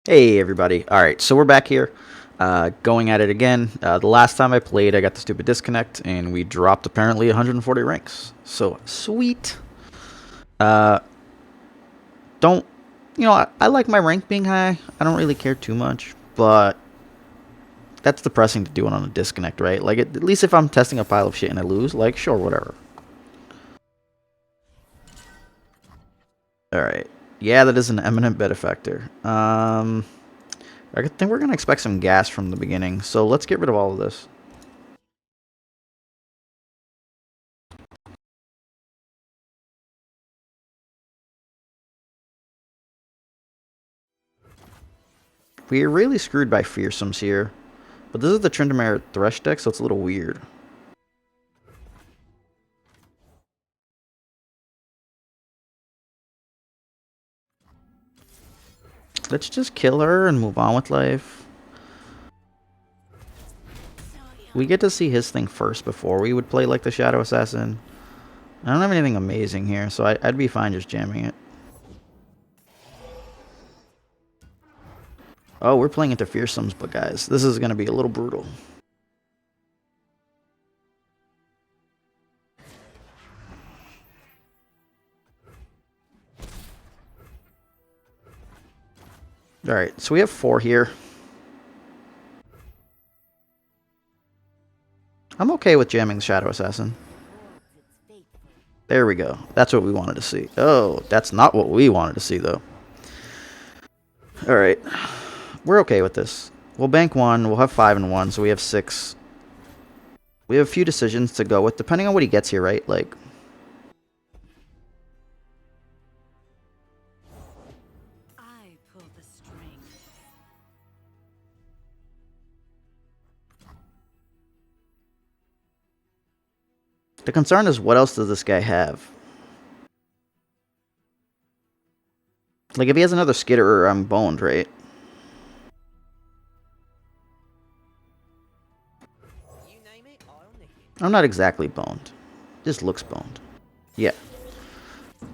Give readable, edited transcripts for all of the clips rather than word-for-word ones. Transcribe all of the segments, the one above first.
Hey everybody. Alright, so we're back here, going at it again. The last time I played, I got the stupid disconnect, and we dropped apparently 140 ranks. So, sweet. Uh, don't, I like my rank being high. I don't really care too much, but that's depressing to do it on a disconnect, right? Like, at least if I'm testing a pile of shit and I lose, like, sure, whatever. Alright. Yeah, that is an eminent bet effector. I think we're gonna expect some gas from the beginning, so let's get rid of all of this. We're really screwed by fearsomes here. But this is the Tryndamere Thresh deck, so it's a little weird. Let's just kill her and move on with life. We get to see his thing first before we would play like the Shadow Assassin. I don't have anything amazing here, so I'd be fine just jamming it. Oh, we're playing into fearsomes, but guys, this is going to be a little brutal. Alright, so we have 4 here. I'm okay with jamming the Shadow Assassin. There we go. That's what we wanted to see. Oh, that's not what we wanted to see, though. Alright. We're okay with this. We'll bank 1. We'll have 5 and 1, so we have 6. We have a few decisions to go with, depending on what he gets here, right? Like, I pull the string. the concern is what else does this guy have? Like, if he has another Skitterer, I'm boned, right? You name it, I'll nick it. I'm not exactly boned. Just looks boned. Yeah,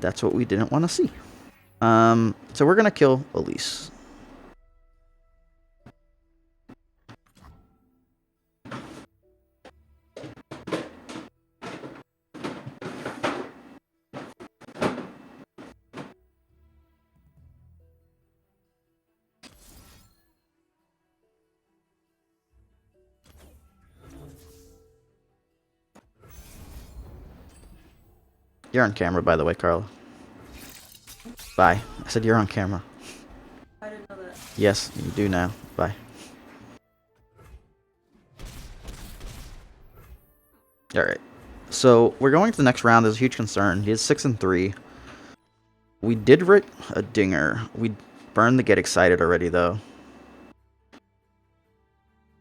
that's what we didn't want to see. So we're gonna kill Elise. You're on camera, by the way, Carla. Bye. I said you're on camera. I didn't know that. Yes, you do now. Bye. Alright. So we're going to the next round. There's a huge concern. He is 6 and 3. We did rit a dinger. We burned the get excited already, though.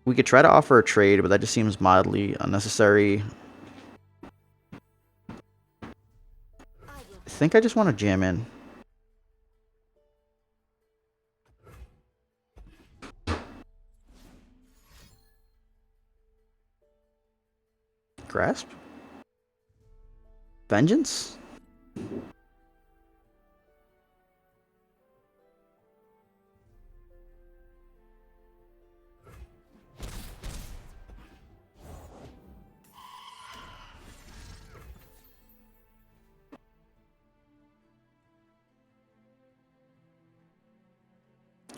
We could try to offer a trade, but that just seems mildly unnecessary. I think I just want to jam in. Grasp? Vengeance?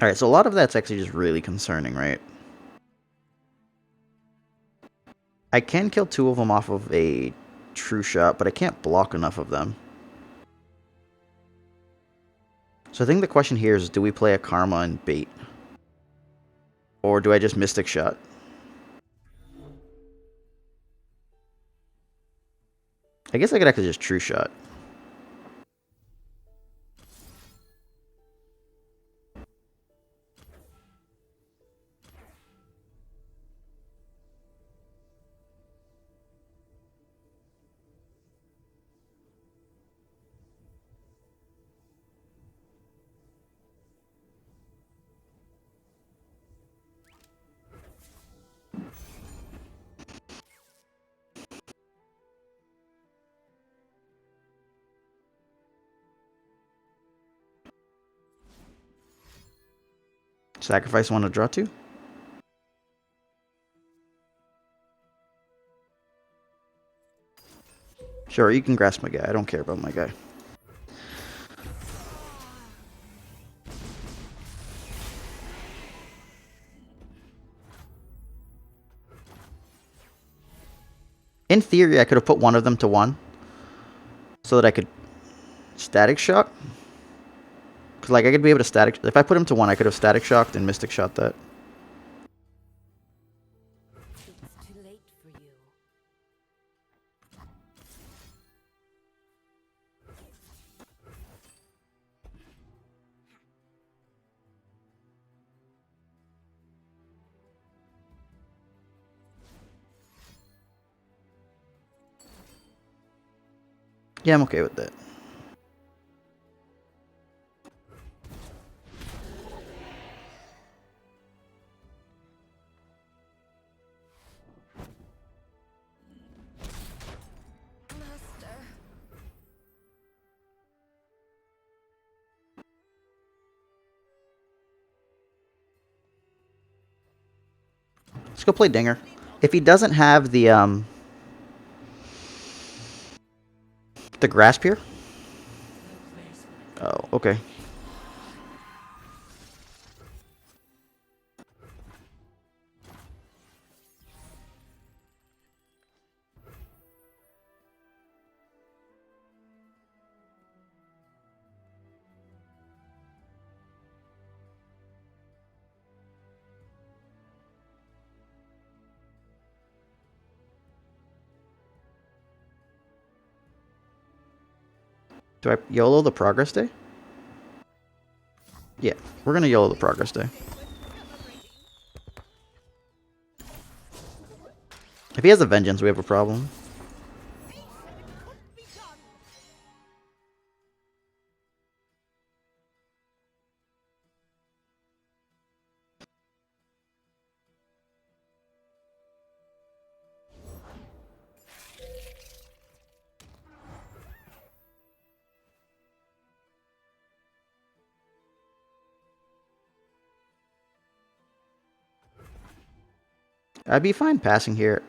Alright, so a lot of that's actually just really concerning, right? I can kill 2 of them off of a true shot, but I can't block enough of them. So I think the question here is, do we play a Karma and bait? Or do I just Mystic Shot? I guess I could actually just True Shot. Sacrifice one to draw two. Sure, you can grasp my guy. I don't care about my guy. In theory, I could have put one of them to 1 so that I could Static Shock. Cause like I could be able to static. If I put him to 1, I could have Static Shocked and Mystic Shot that. It's too late for you. Yeah, I'm okay with that. Master. Let's go play Dinger. If he doesn't have the Grasp here. Oh, okay. Do I YOLO the Progress Day? Yeah, we're gonna YOLO the Progress Day. If he has a Vengeance, we have a problem. I'd be fine passing here.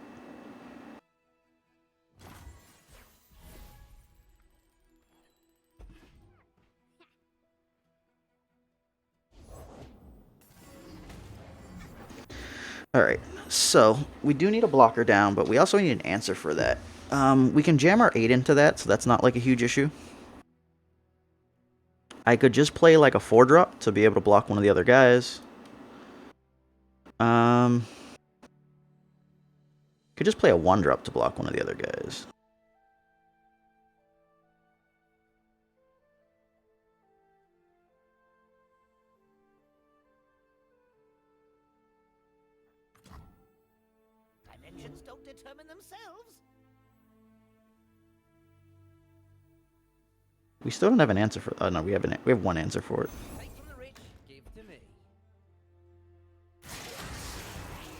Alright, so we do need a blocker down, but we also need an answer for that. We can jam our 8 into that, so that's not like a huge issue. I could just play like a 4-drop to be able to block one of the other guys. Could just play a 1-drop to block one of the other guys. Dimensions don't determine themselves. We still don't have an answer for. Oh no, we have one answer for it. Take from the rich, give to me.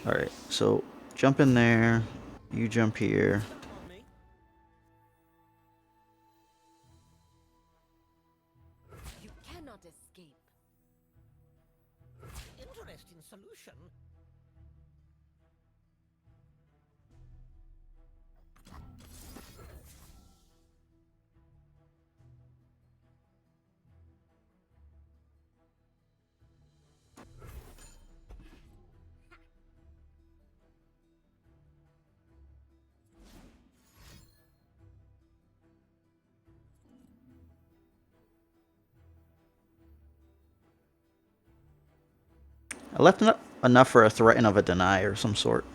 All right, so jump in there. You jump here. On me. You cannot escape. Interesting solution. I left enough for a threaten of a deny or some sort.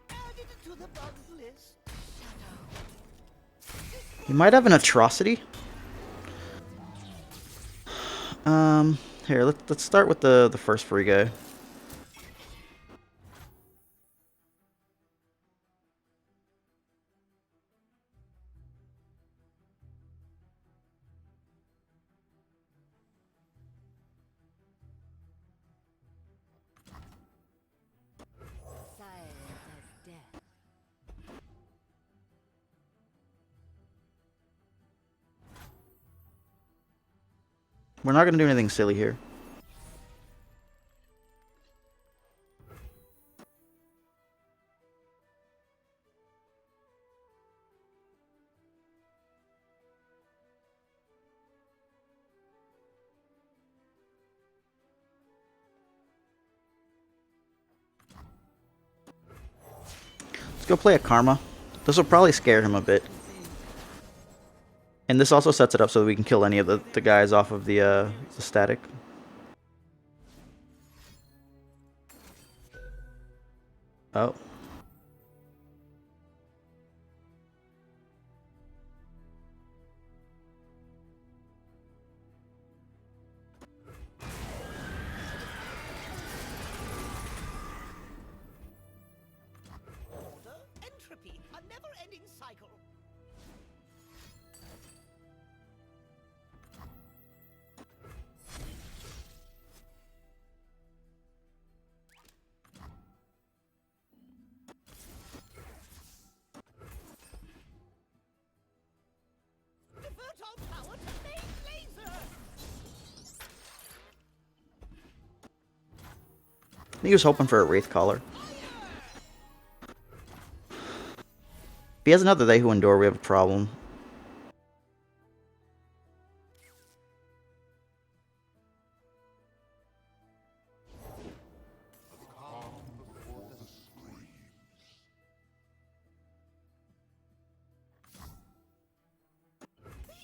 Added to the bugs list. You might have an atrocity. Here, let's start with the first free guy. We're not going to do anything silly here. Let's go play a Karma. This will probably scare him a bit. And this also sets it up so that we can kill any of the guys off of the static. Oh. Order, entropy, a never-ending cycle. Divert our power to main laser. He was hoping for a Wraith Caller. If he has another They Who Endure, we have a problem.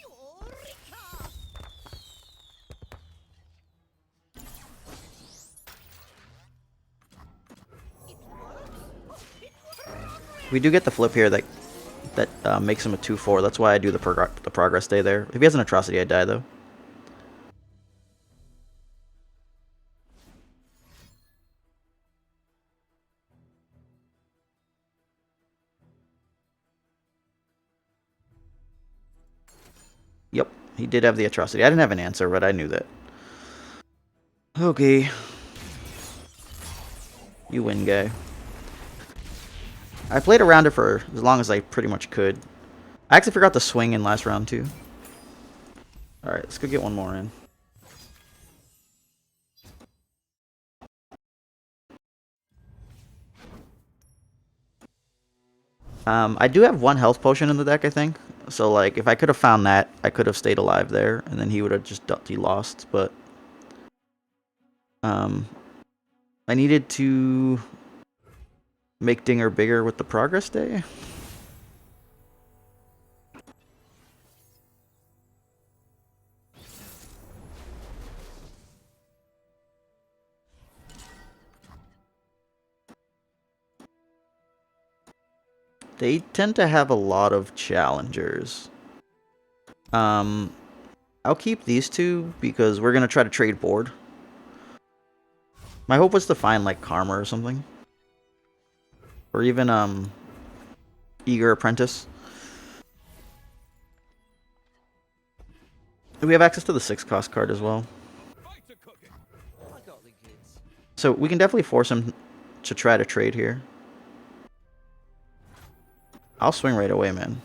Eureka! It works. It works. We do get the flip here that makes him a 2/4. That's why I do the progress day there. If he has an Atrocity, I die though. Yep, he did have the Atrocity. I didn't have an answer, but I knew that. Okay. You win, guy. I played around it for as long as I pretty much could. I actually forgot to swing in last round, too. Alright, let's go get one more in. I do have one health potion in the deck, I think. So, like, if I could have found that, I could have stayed alive there, and then he would have just he lost, but... I needed to make Dinger bigger with the progress day. They tend to have a lot of challengers. I'll keep these two because we're gonna try to trade board. My hope was to find like Karma or something. Or even Eager Apprentice. We have access to the 6-cost card as well. I got the goods. So we can definitely force him to try to trade here. I'll swing right away, man.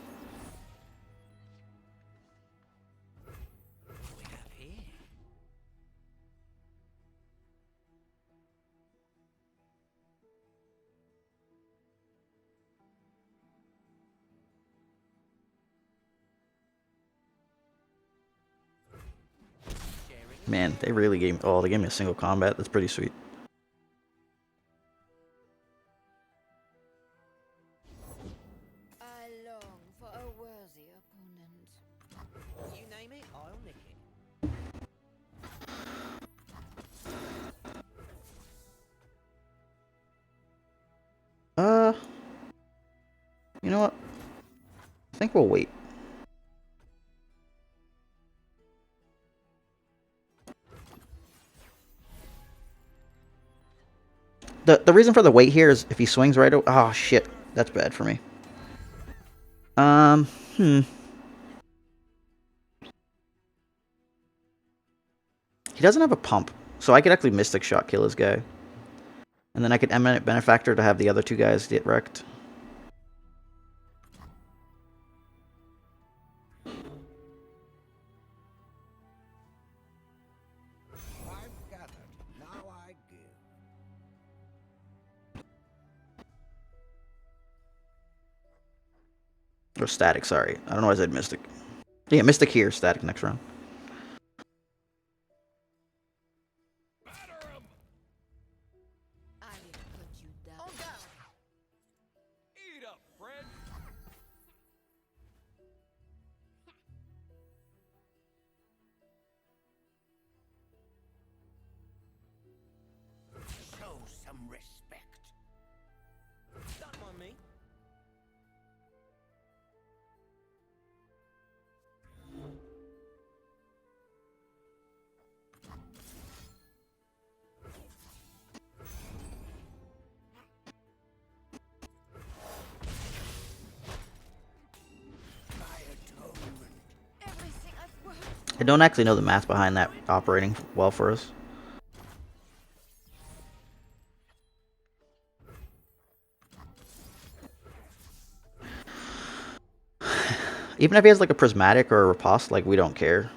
What do we have here? Man, they really gave me... Oh, they gave me a single combat. That's pretty sweet. I long for a worthy opponent. You name it, I'll nick it. You know what? I think we'll wait. The reason for the wait here is if he swings right away... Oh, shit. That's bad for me. He doesn't have a pump, so I could actually Mystic Shot kill his guy. And then I could Eminent Benefactor to have the other two guys get wrecked. Or static, sorry. I don't know why I said mystic. Yeah, mystic here, static next round. I need to put you down. On down. Eat up, friend. Show some respect. Don't mind me. My atonement. Everything I've worked. I don't actually know the math behind that operating well for us. Even if he has like a prismatic or a riposte, like we don't care.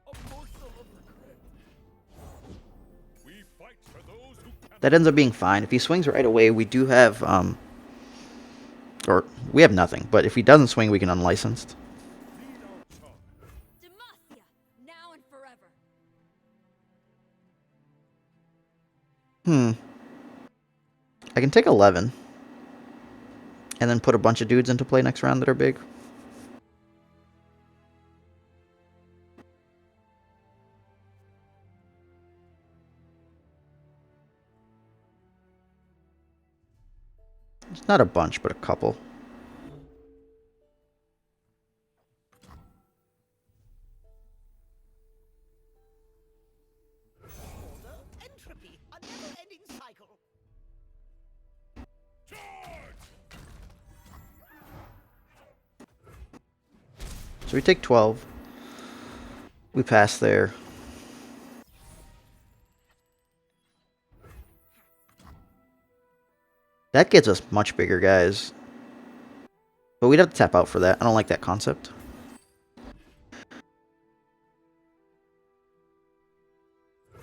A morsel of regret. We fight for those who cannot. That ends up being fine. If he swings right away, we do have or we have nothing. But if he doesn't swing, we can unlicensed. Lead our charge. Demacia, now and forever. I can take 11. And then put a bunch of dudes into play next round that are big. It's not a bunch, but a couple. Order, entropy, a never-ending cycle. So we take 12. We pass there. That gets us much bigger guys. But we'd have to tap out for that. I don't like that concept.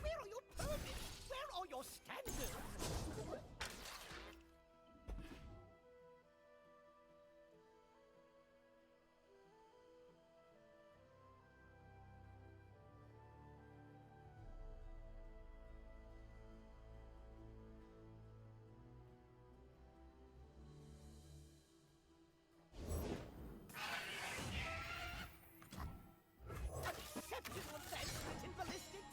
Where are your permits? Where are your standards? Acceptable advancement in ballistics.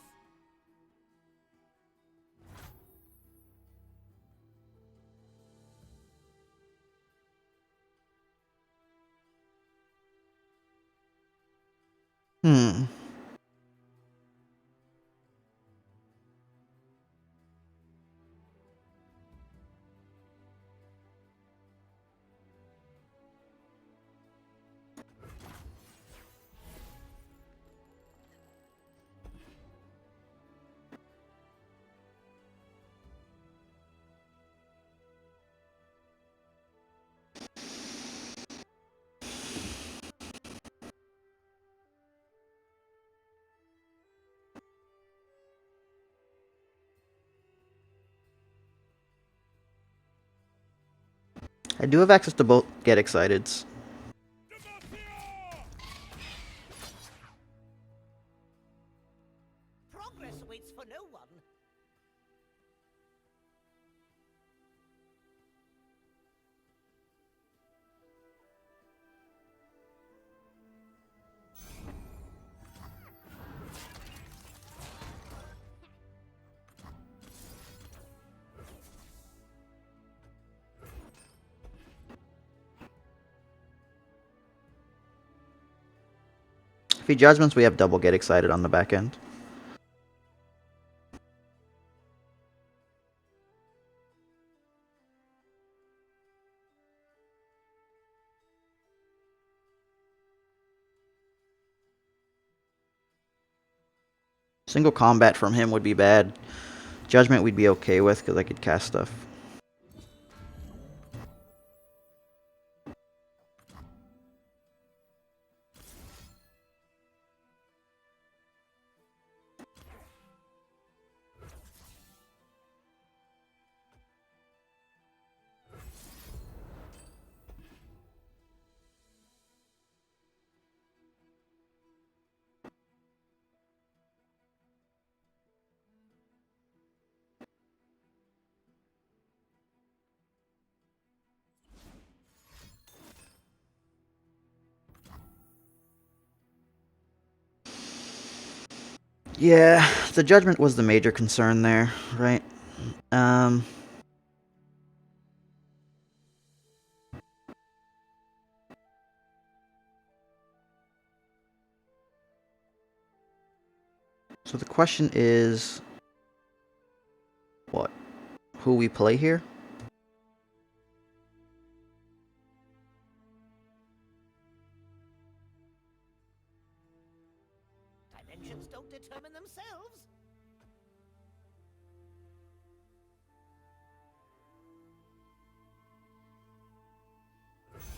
Hmm. I do have access to both Get Exciteds. Progress waits for no one. If he judgments, we have double Get Excited on the back end. Single combat from him would be bad. Judgment we'd be okay with because I could cast stuff. Yeah, the judgment was the major concern there, right? Um, so the question is, what? Who we play here? Dimensions don't determine themselves.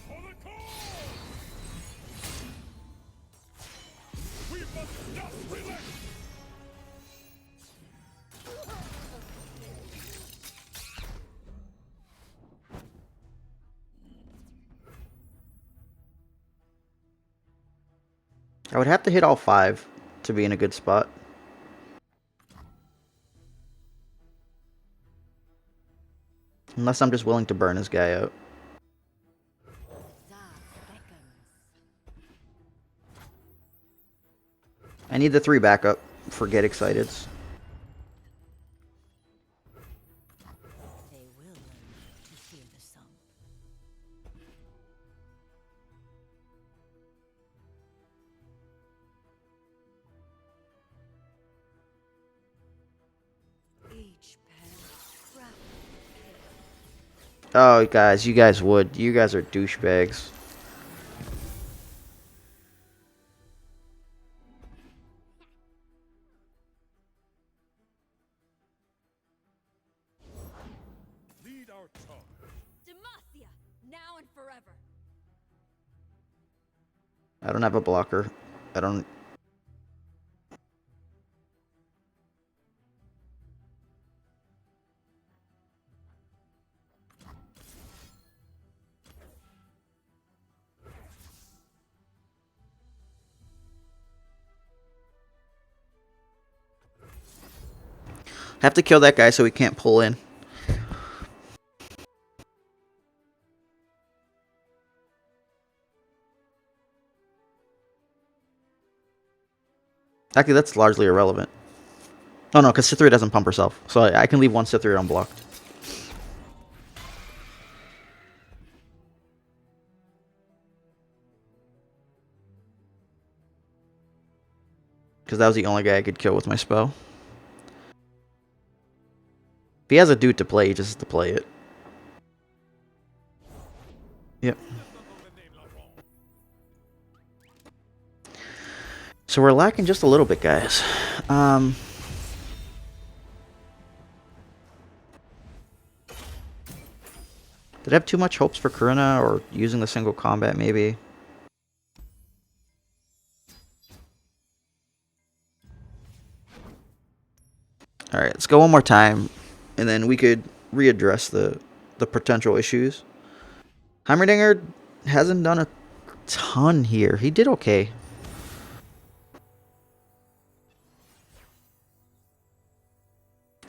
For the cause! We must not relent! I would have to hit all 5 to be in a good spot. Unless I'm just willing to burn his guy out. I need the 3 backup for Get Excited. They will learn to fear the sump. Each path travel. Oh, guys, you guys would. You guys are douchebags. Lead our charge. Demacia, now and forever. I don't have a blocker. I don't... Have to kill that guy so he can't pull in. Actually, that's largely irrelevant. Oh no, because Cytherea doesn't pump herself. So I can leave one Cytherea unblocked. Because that was the only guy I could kill with my spell. If he has a dude to play, he just has to play it. Yep. So we're lacking just a little bit, guys. Did I have too much hopes for Karina, or using the single combat, maybe? Alright, let's go one more time, and then we could readdress the potential issues. Heimerdinger hasn't done a ton here. He did okay.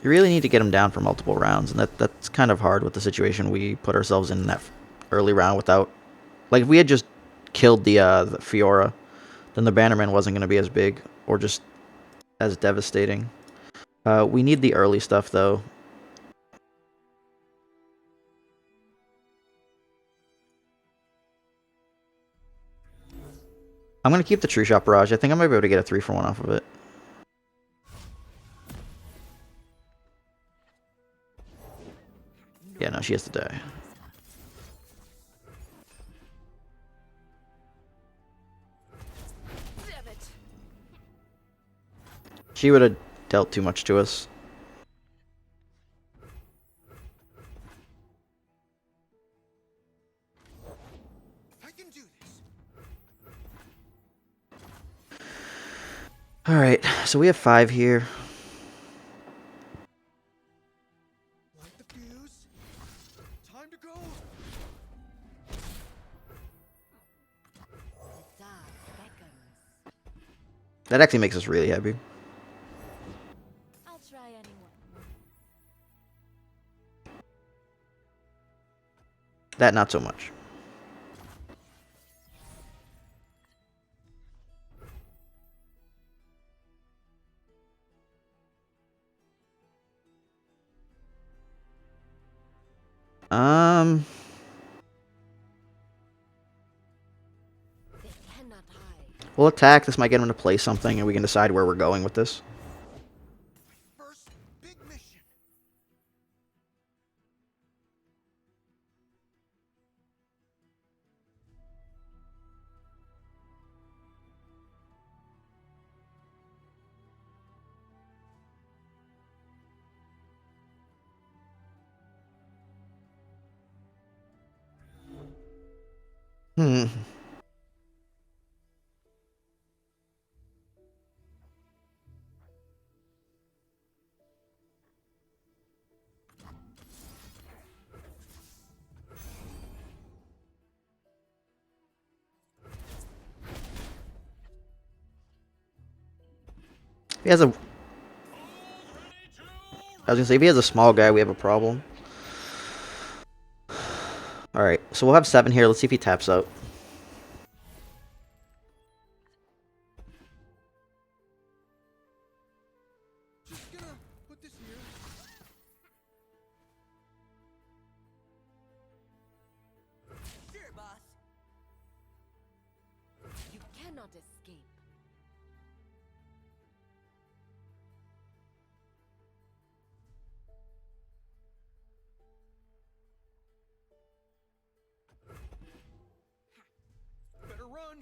You really need to get him down for multiple rounds, and that's kind of hard with the situation we put ourselves in that early round without... Like, if we had just killed the Fiora, then the Bannerman wasn't going to be as big, or just as devastating. We need the early stuff, though. I'm going to keep the True Shot Barrage. I think I might be able to get a 3-for-1 off of it. Yeah, no, she has to die. Damn it. She would have dealt too much to us. I can do this. Alright, so we have 5 here. Light the fuse. Time to go. The dark beckons. That actually makes us really happy. I'll try anyone. That, not so much. Um, They cannot hide. we'll attack. This might get him to play something, and we can decide where we're going with this. First big mission. Hmm. He has a. I was gonna say if he has a small guy, we have a problem. All right, so we'll have 7 here. Let's see if he taps out. Just gonna put this here. Sure, boss. You cannot escape. Better run.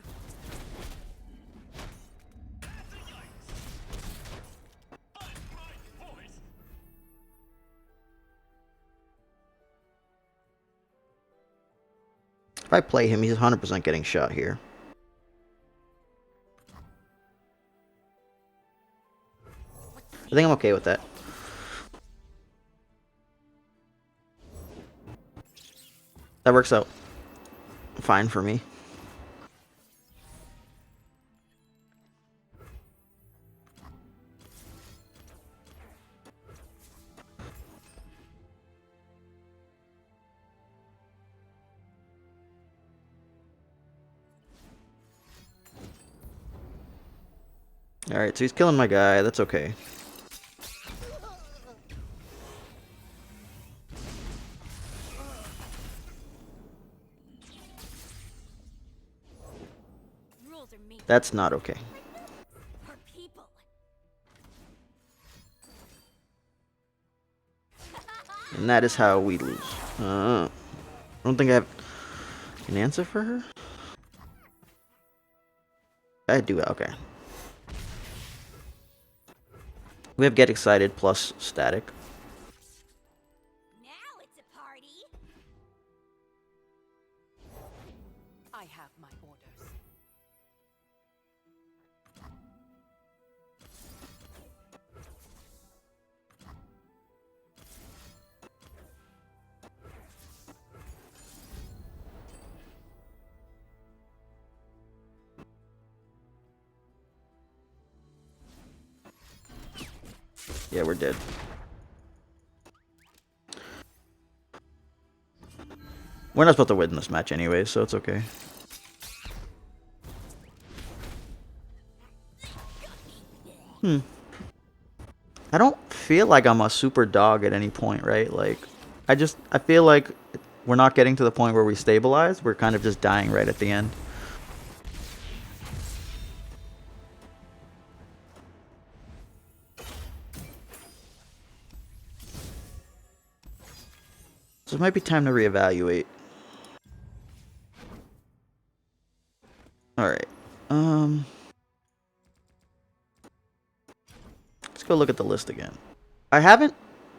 If I play him, he's 100% getting shot here. I think I'm okay with that. That works out fine for me. Alright, so he's killing my guy. That's okay. Rules are made That's not okay. for people. And that is how we lose. I don't think I have an answer for her. I do, okay. We have Get Excited plus Static. Now it's a party. I have my orders. Yeah, we're dead. We're not supposed to win this match anyway, so it's okay. I don't feel like I'm a super dog at any point, right? Like, I feel like we're not getting to the point where we stabilize. We're kind of just dying right at the end. So it might be time to reevaluate. Alright. Let's go look at the list again. I haven't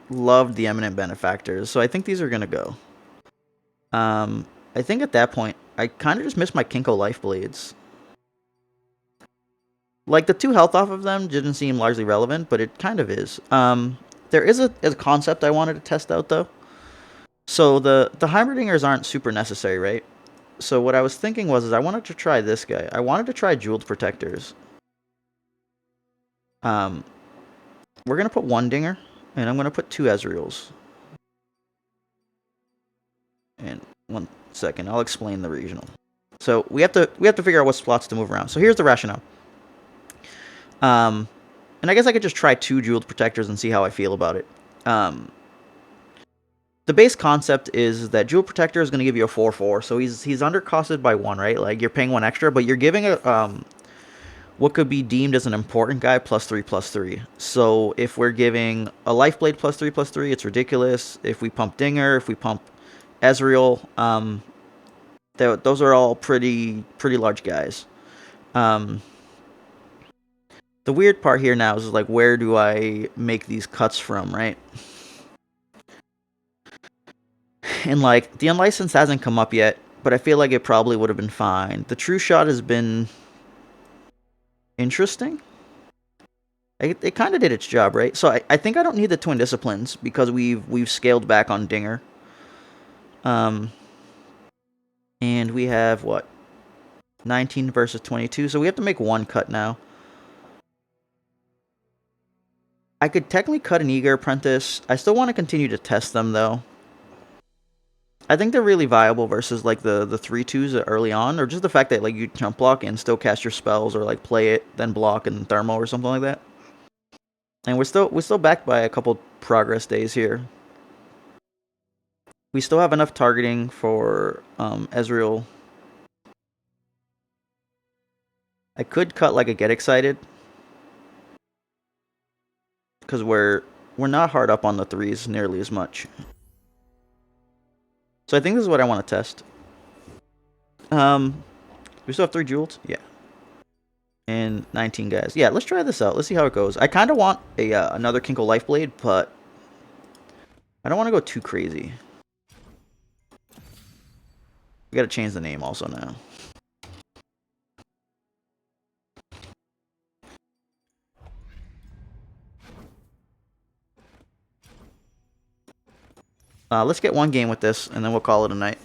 loved the Eminent Benefactors, so I think these are gonna go. I think at that point, I kind of just miss my Kinko Life Blades. Like, the 2 health off of them didn't seem largely relevant, but it kind of is. There is a concept I wanted to test out, though. So the Heimerdingers aren't super necessary, right? So what I was thinking was I wanted to try this guy. I wanted to try Jeweled Protectors. We're going to put 1 Dinger, and I'm going to put 2 Ezreals. And 1 second, I'll explain the regional. So we have to figure out what slots to move around. So here's the rationale. And I guess I could just try 2 Jeweled Protectors and see how I feel about it. the base concept is that Jewel Protector is going to give you a 4/4, so he's undercosted by 1, right? Like, you're paying 1 extra, but you're giving a what could be deemed as an important guy +3/+3. So if we're giving a Lifeblade +3/+3, it's ridiculous. If we pump Dinger, if we pump Ezreal, those are all pretty large guys. Um, the weird part here now is like, where do I make these cuts from, right? And like, the Unlicensed hasn't come up yet, but I feel like it probably would have been fine. The True Shot has been interesting. It kind of did its job, right? So I think I don't need the Twin Disciplines because we've scaled back on Dinger. And we have what? 19 versus 22, so we have to make 1 cut now. I could technically cut an Eager Apprentice. I still want to continue to test them though. I think they're really viable versus like the 3/2s early on, or just the fact that like you jump block and still cast your spells, or like play it then block and thermo or something like that. And we're still backed by a couple progress days here. We still have enough targeting for Ezreal. I could cut like a Get Excited, because we're not hard up on the 3s nearly as much. So I think this is what I want to test. We still have 3 jewels? Yeah. And 19 guys. Yeah, let's try this out. Let's see how it goes. I kind of want a another Kinkle Lifeblade, but I don't want to go too crazy. We got to change the name also now. Let's get 1 game with this, and then we'll call it a night.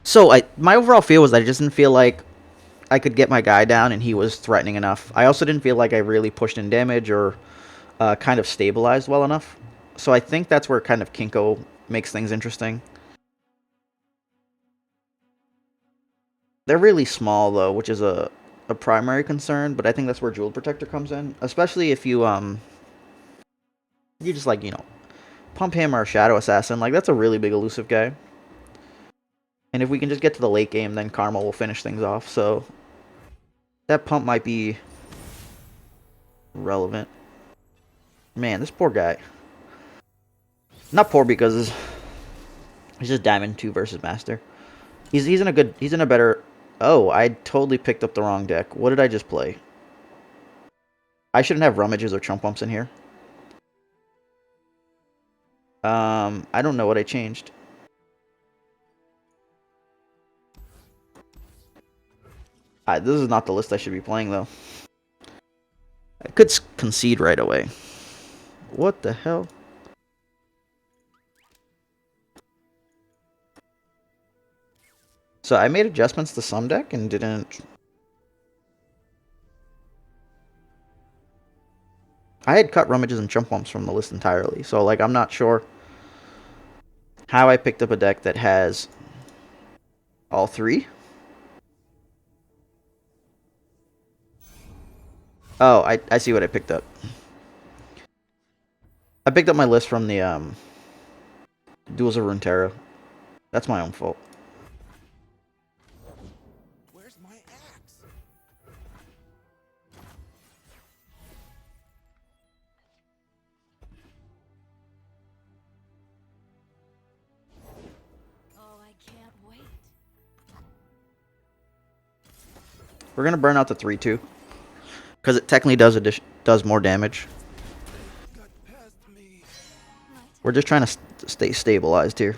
So my overall feel was that I just didn't feel like I could get my guy down, and he was threatening enough. I also didn't feel like I really pushed in damage or kind of stabilized well enough. So I think that's where kind of Kinko makes things interesting. They're really small though, which is a primary concern, but I think that's where Jewel Protector comes in, especially if you just like, pump him or Shadow Assassin. Like, that's a really big elusive guy. And if we can just get to the late game, then Karma will finish things off. So that pump might be relevant. Man, this poor guy. Not poor because he's just Diamond 2 versus Master. He's in a better. Oh, I totally picked up the wrong deck. What did I just play? I shouldn't have Rummages or Chump Bumps in here. I don't know what I changed. This is not the list I should be playing, though. I could concede right away. What the hell? So I made adjustments to some deck and didn't... I had cut Rummages and Chump Bumps from the list entirely. So, like, I'm not sure how I picked up a deck that has all 3. Oh, I see what I picked up. I picked up my list from the Duels of Runeterra. That's my own fault. Where's my axe? Oh, I can't wait. We're gonna burn out the 3/2 because it technically does more damage. Got past me. We're just trying to stay stabilized here.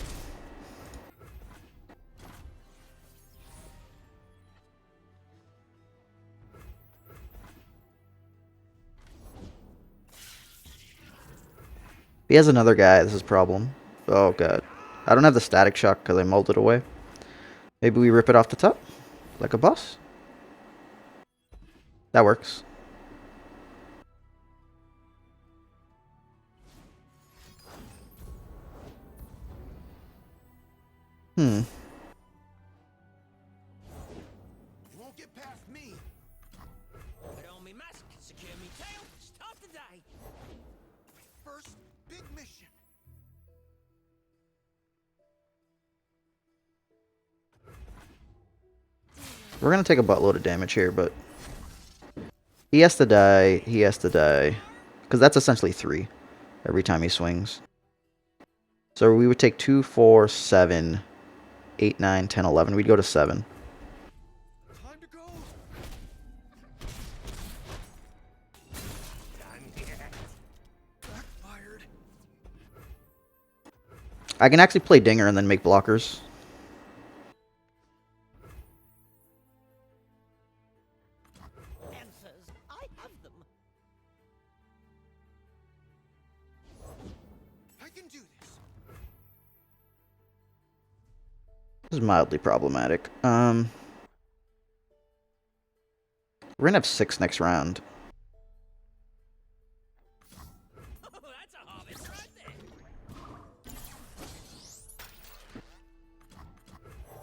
If he has another guy, this is a problem. Oh god. I don't have the Static Shock because I mulled it away. Maybe we rip it off the top? Like a boss? That works. You won't get past me. Put on me mask, secure me tail, start the day. First big mission. We're gonna take a buttload of damage here, but he has to die. He has to die. Because that's essentially 3 every time he swings. So we would take 2, 4, 7, 8, 9, 10, 11. We'd go to 7. Time to go. Done yet. Backfired. I can actually play Dinger and then make blockers. Answers. I have them. I can do this. This is mildly problematic. We're gonna have 6 next round. Oh, that's a harvest right there.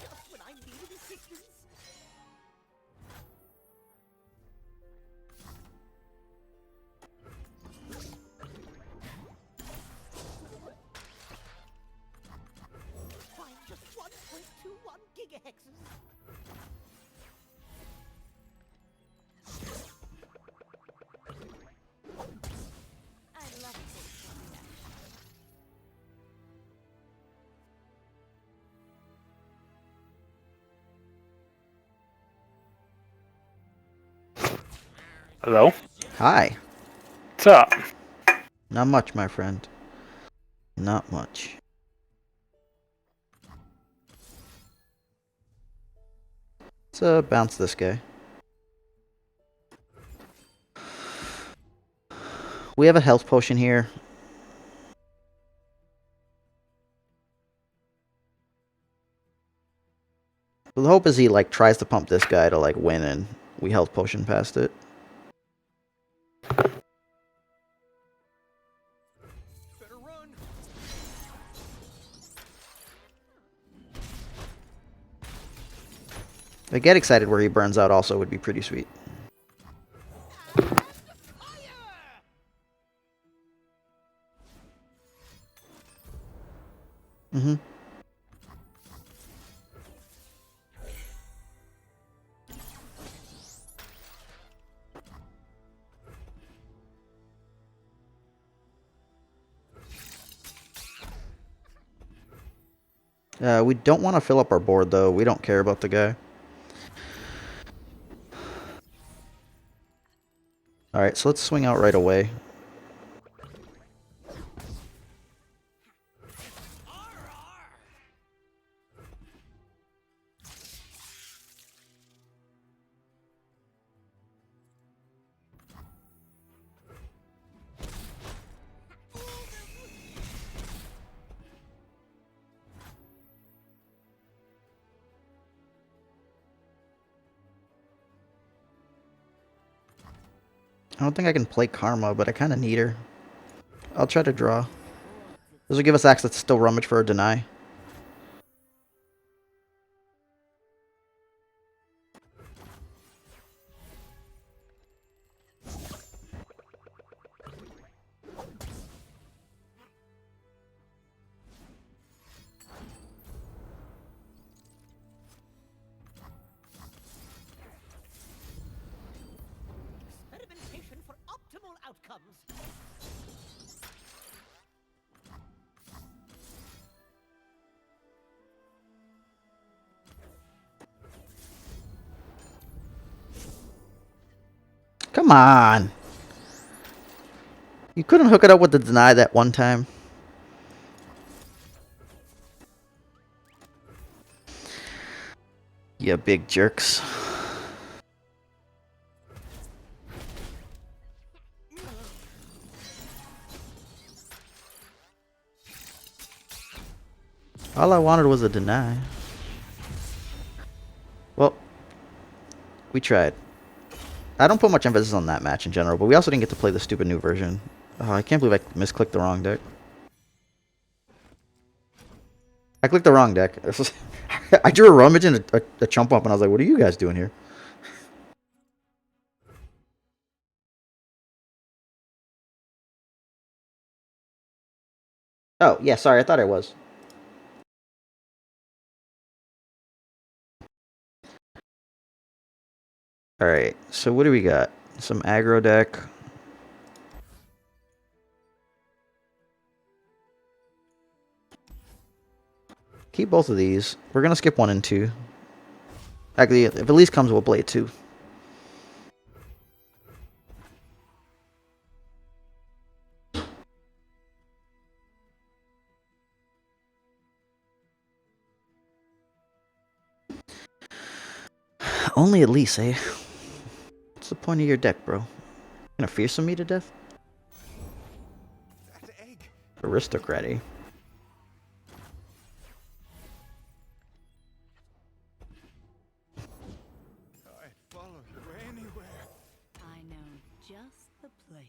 Just when I needed assistance. Find just 1.21 gigahexes. I love this reaction. Hello? Hi. What's up? Not much, my friend. Not much. Let's bounce this guy. We have a health potion here. The hope is he like tries to pump this guy to like win and we health potion past it. Better run. I get excited where he burns out also would be pretty sweet. Mm-hmm. We don't want to fill up our board though. We don't care about the guy. Alright, so let's swing out right away. I don't think I can play Karma, but I kind of need her. I'll try to draw. This will give us access to still rummage for a deny. Experimentation for optimal outcomes. Come on! You couldn't hook it up with the deny that one time? You big jerks. All I wanted was a deny. Well, we tried. I don't put much emphasis on that match in general, but we also didn't get to play the stupid new version. Oh, I can't believe I misclicked the wrong deck. I clicked the wrong deck. I drew a rummage and a chump up, and I was like, what are you guys doing here? Oh, yeah, sorry, I thought I was. Alright, so what do we got? Some aggro deck. Keep both of these. We're gonna skip 1 and 2. Actually, if Elise comes, we'll play 2. Only Elise, eh? What's the point of your deck, bro? Gonna fearsome me to death? That egg. Aristocrat, eh? I'd follow you anywhere. I know just the place.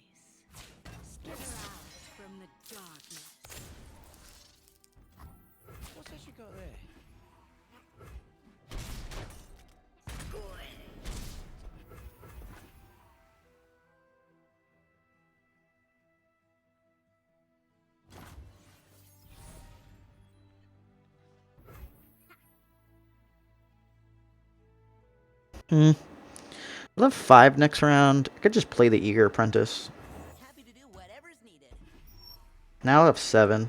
Skitter out from the darkness. What's that you got there? We'll have 5 next round. I could just play the Eager Apprentice. Happy to do whatever's needed. Now I'll have 7.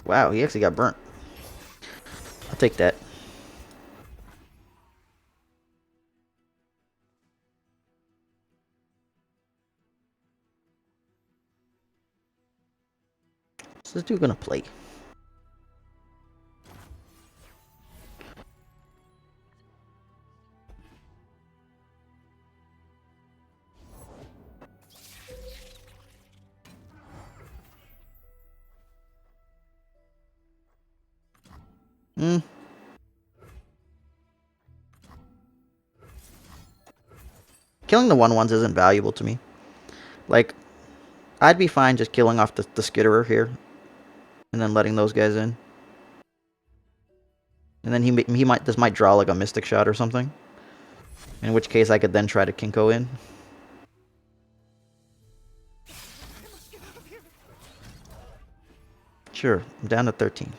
Wow, he actually got burnt. I'll take that. What's this dude gonna play? Killing the 1/1s isn't valuable to me. Like, I'd be fine just killing off the Skitterer here. And then letting those guys in. And then he might draw like a Mystic Shot or something. In which case I could then try to Kinko in. Sure, I'm down to 13.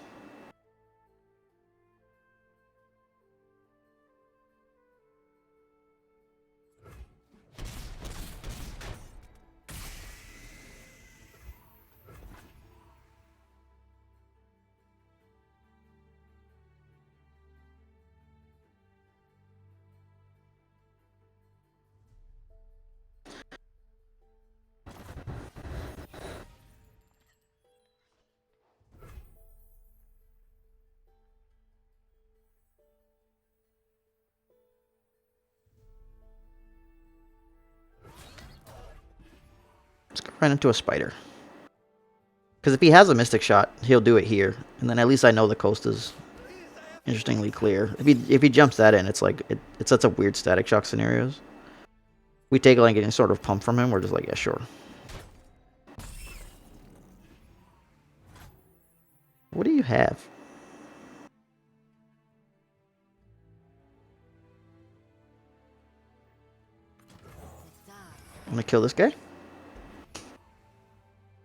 Let's go right into a spider. Because if he has a Mystic Shot, he'll do it here. And then at least I know the coast is interestingly clear. If he jumps that in, it's like it sets up weird Static Shock scenarios. We take like any sort of pump from him, we're just like, yeah, sure. What do you have? Want to kill this guy?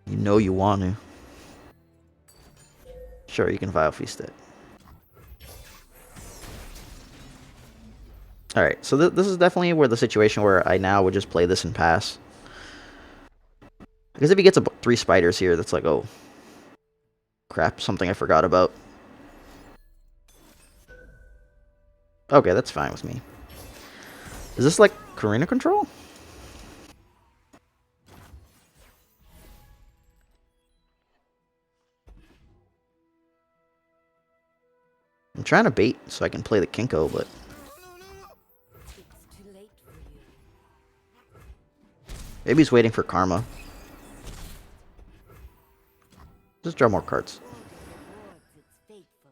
You know you want to. Sure, you can Vile Feast it. Alright, so this is definitely where the situation where I now would just play this and pass. Because if he gets 3 spiders here, that's like, oh. Crap, something I forgot about. Okay, that's fine with me. Is this like Karina control? I'm trying to bait so I can play the Kinko, but... It's too late for you. Maybe he's waiting for Karma. Just draw more cards. Rewards its faithful.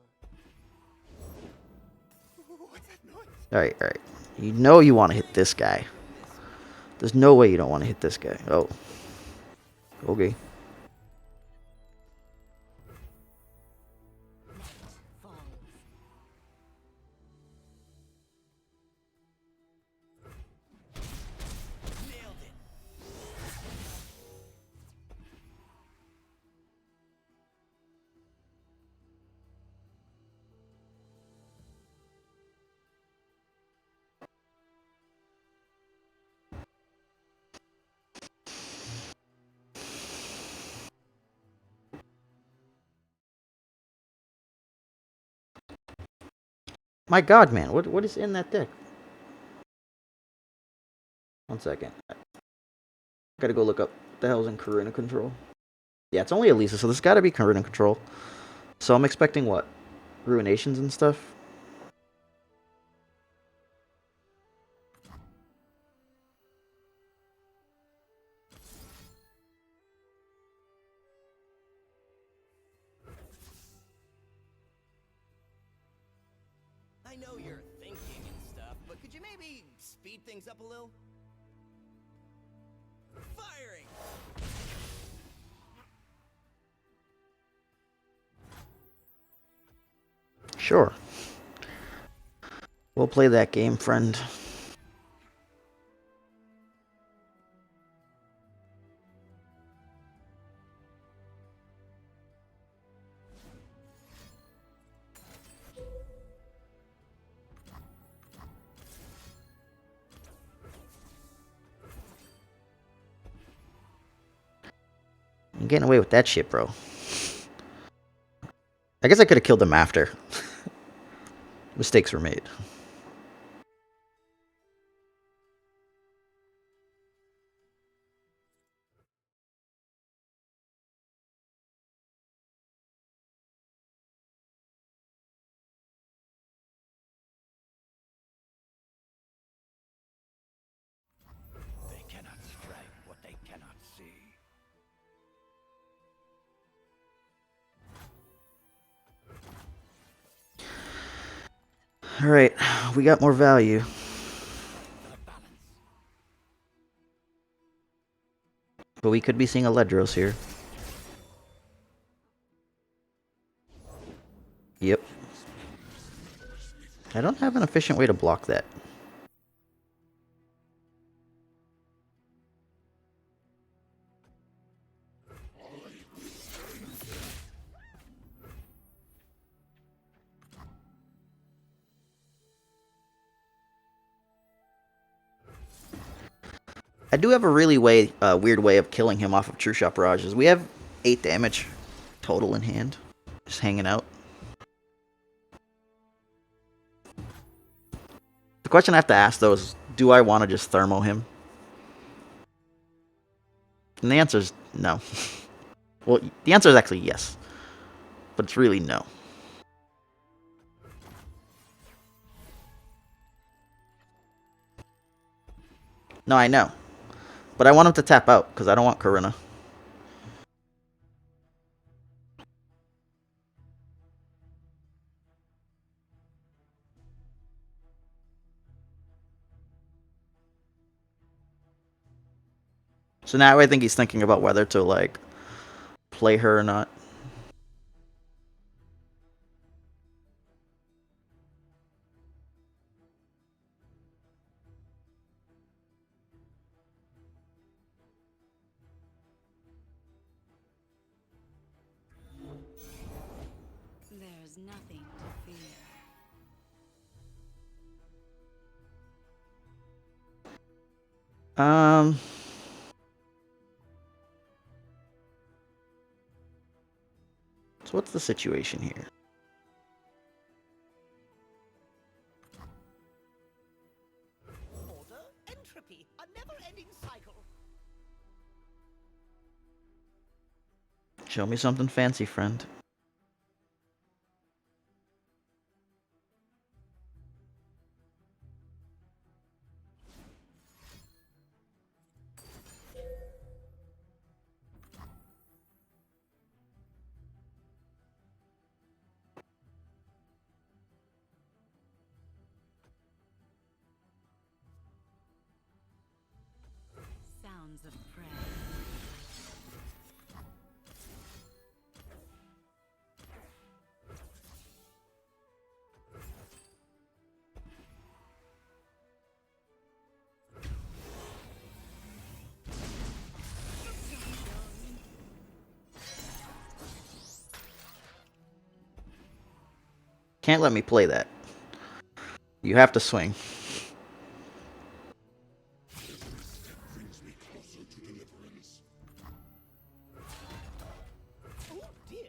What's that noise? Alright, alright. You know you want to hit this guy. There's no way you don't want to hit this guy. Oh. Okay. Falls. Nailed it. My god, man. What is in that deck? 1 second. Gotta go look up what the hell's in Karuna control. Yeah, it's only Elisa, so this gotta be Karuna control. So I'm expecting what? Ruinations and stuff? I know you're thinking and stuff, but could you maybe speed things up a little? Firing! Sure. We'll play that game, friend. I'm getting away with that shit, bro. I guess I could have killed him after. Mistakes were made. They cannot strike what they cannot see. Alright, we got more value. But we could be seeing a Ledros here. Yep. I don't have an efficient way to block that. I do have a really weird way of killing him off of True Shot Barrages. We have 8 damage total in hand. Just hanging out. The question I have to ask, though, is do I want to just thermo him? And the answer is no. Well, the answer is actually yes. But it's really no. No, I know. But I want him to tap out, because I don't want Karuna. So now I think he's thinking about whether to, like, play her or not. There's nothing to fear. So what's the situation here? Order, entropy, a never-ending cycle. Show me something fancy, friend. Sounds of prey. Can't let me play that. You have to swing. Oh dear.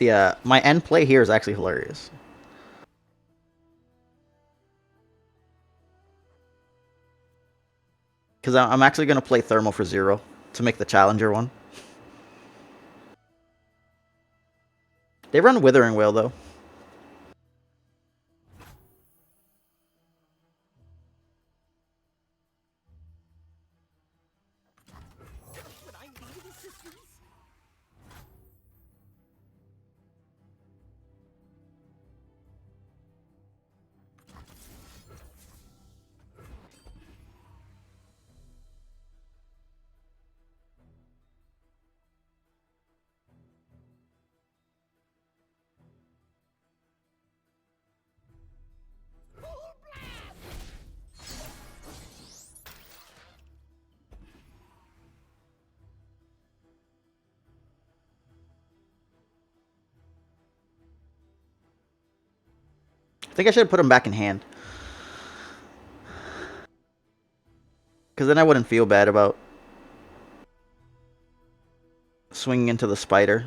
The my end play here is actually hilarious. Because I'm actually going to play Thermal for 0 to make the Challenger one. They run Withering Wail, though. What I need is assistance. I think I should have put him back in hand. Because then I wouldn't feel bad about swinging into the spider.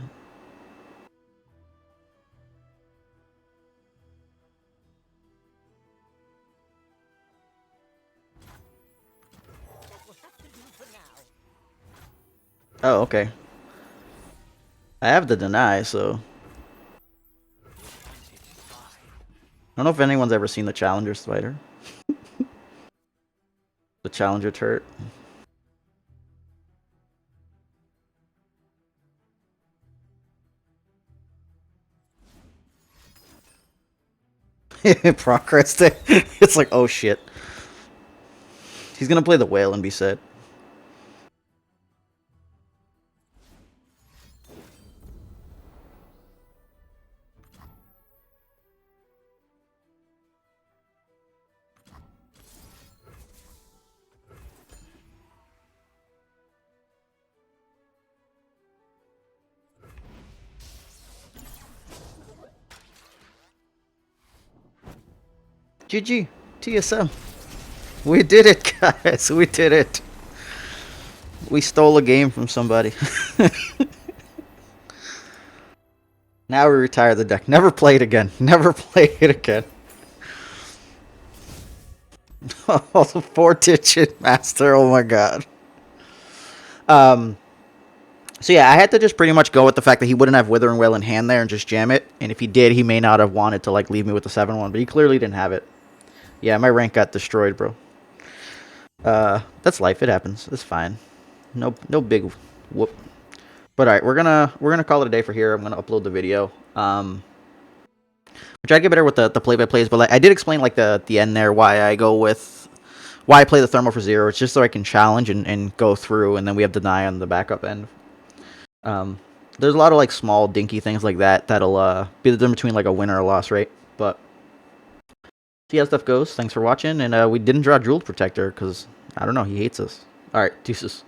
That will have to do for now. Oh, okay. I have the deny, so... I don't know if anyone's ever seen the Challenger spider. The Challenger turret. Progress. It's like, oh shit. He's gonna play the whale and be set. GG. TSM. We did it, guys. We did it. We stole a game from somebody. Now we retire the deck. Never play it again. Never play it again. Oh, the 4-digit master. Oh my god. So yeah, I had to just pretty much go with the fact that he wouldn't have Withering Wail in hand there and just jam it. And if he did, he may not have wanted to like leave me with the 7-1, but he clearly didn't have it. Yeah, my rank got destroyed, bro. That's life. It happens. It's fine. No big whoop. But all right, we're gonna call it a day for here. I'm gonna upload the video. We tried to get better with the play-by-plays, but like, I did explain like the end there why I play the Thermal for 0. It's just so I can challenge and go through, and then we have deny on the backup end. There's a lot of like small dinky things like that'll be the difference between like a win or a loss, right? But see how stuff goes. Thanks for watching, and we didn't draw Jeweled Protector because I don't know, he hates us. All right, deuces.